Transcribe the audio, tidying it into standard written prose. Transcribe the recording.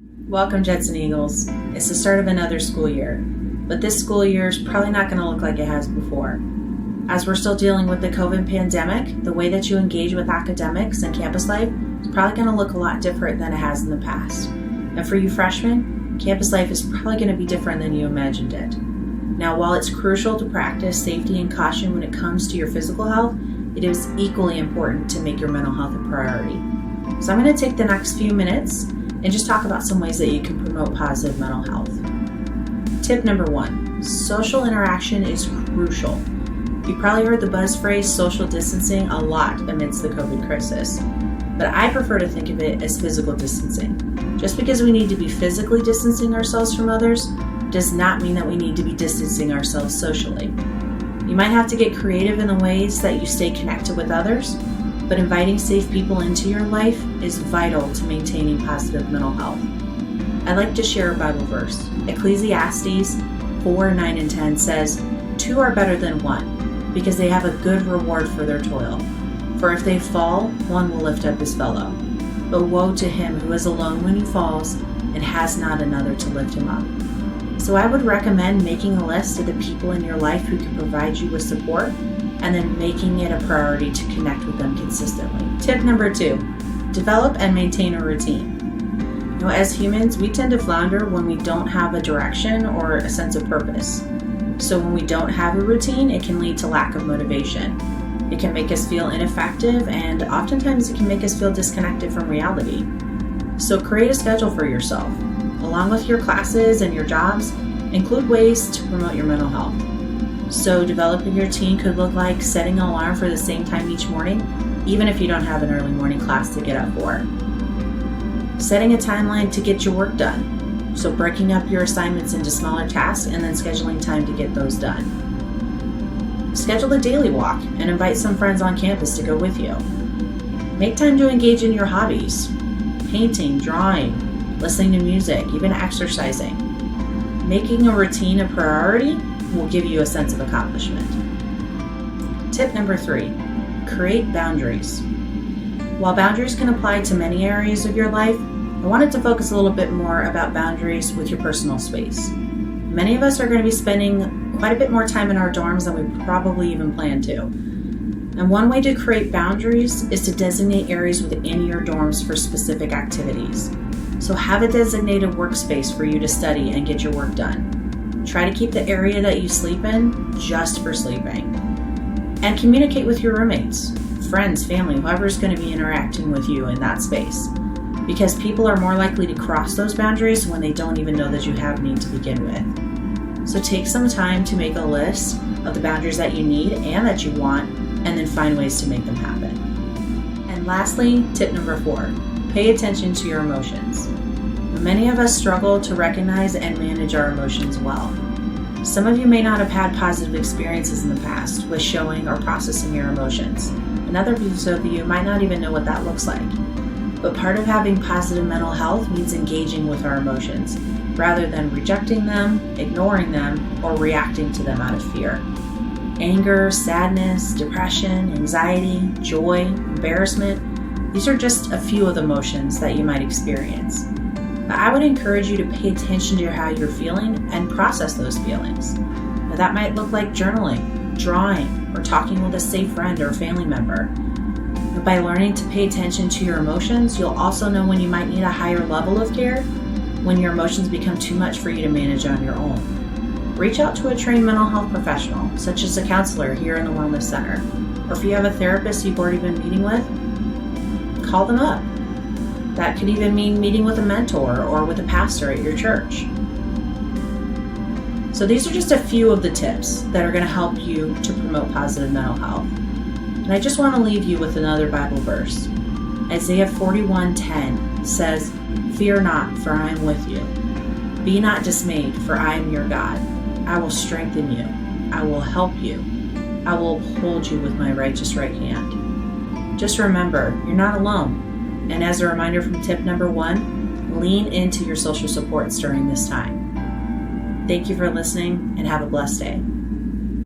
Welcome, Jets and Eagles. It's the start of another school year, but this school year is probably not going to look like it has before. As we're still dealing with the COVID pandemic, the way that you engage with academics and campus life is probably going to look a lot different than it has in the past. And for you freshmen, campus life is probably going to be different than you imagined it. Now, while it's crucial to practice safety and caution when it comes to your physical health, it is equally important to make your mental health a priority. So I'm going to take the next few minutes and just talk about some ways that you can promote positive mental health. Tip number 1, social interaction is crucial. You've probably heard the buzz phrase social distancing a lot amidst the COVID crisis, but I prefer to think of it as physical distancing. Just because we need to be physically distancing ourselves from others does not mean that we need to be distancing ourselves socially. You might have to get creative in the ways that you stay connected with others, but inviting safe people into your life is vital to maintaining positive mental health. I'd like to share a Bible verse. Ecclesiastes 4:9 and 10 says, "Two are better than one, because they have a good reward for their toil. For if they fall, one will lift up his fellow. But woe to him who is alone when he falls and has not another to lift him up." So I would recommend making a list of the people in your life who can provide you with support, and then making it a priority to connect with them consistently. Tip number 2, develop and maintain a routine. As humans, we tend to flounder when we don't have a direction or a sense of purpose. So when we don't have a routine, it can lead to lack of motivation. It can make us feel ineffective, and oftentimes it can make us feel disconnected from reality. So create a schedule for yourself. Along with your classes and your jobs, include ways to promote your mental health. So developing your routine could look like setting an alarm for the same time each morning, even if you don't have an early morning class to get up for. Setting a timeline to get your work done. So breaking up your assignments into smaller tasks and then scheduling time to get those done. Schedule a daily walk and invite some friends on campus to go with you. Make time to engage in your hobbies, painting, drawing, listening to music, even exercising. Making a routine a priority will give you a sense of accomplishment. Tip number 3, create boundaries. While boundaries can apply to many areas of your life, I wanted to focus a little bit more about boundaries with your personal space. Many of us are going to be spending quite a bit more time in our dorms than we probably even planned to. And one way to create boundaries is to designate areas within your dorms for specific activities. So have a designated workspace for you to study and get your work done. Try to keep the area that you sleep in just for sleeping. And communicate with your roommates, friends, family, whoever's going to be interacting with you in that space. Because people are more likely to cross those boundaries when they don't even know that you have any to begin with. So take some time to make a list of the boundaries that you need and that you want, and then find ways to make them happen. And lastly, tip number 4, pay attention to your emotions. Many of us struggle to recognize and manage our emotions well. Some of you may not have had positive experiences in the past with showing or processing your emotions, and others of you might not even know what that looks like. But part of having positive mental health means engaging with our emotions, rather than rejecting them, ignoring them, or reacting to them out of fear. Anger, sadness, depression, anxiety, joy, embarrassment, these are just a few of the emotions that you might experience. But I would encourage you to pay attention to how you're feeling and process those feelings. Now, that might look like journaling, drawing, or talking with a safe friend or family member. But by learning to pay attention to your emotions, you'll also know when you might need a higher level of care, when your emotions become too much for you to manage on your own. Reach out to a trained mental health professional, such as a counselor here in the Wellness Center. Or if you have a therapist you've already been meeting with, call them up. That could even mean meeting with a mentor or with a pastor at your church. So these are just a few of the tips that are going to help you to promote positive mental health. And I just want to leave you with another Bible verse. Isaiah 41:10 says, "Fear not, for I am with you. Be not dismayed, for I am your God. I will strengthen you. I will help you. I will uphold you with my righteous right hand." Just remember, you're not alone. And as a reminder from tip number 1, lean into your social supports during this time. Thank you for listening, and have a blessed day.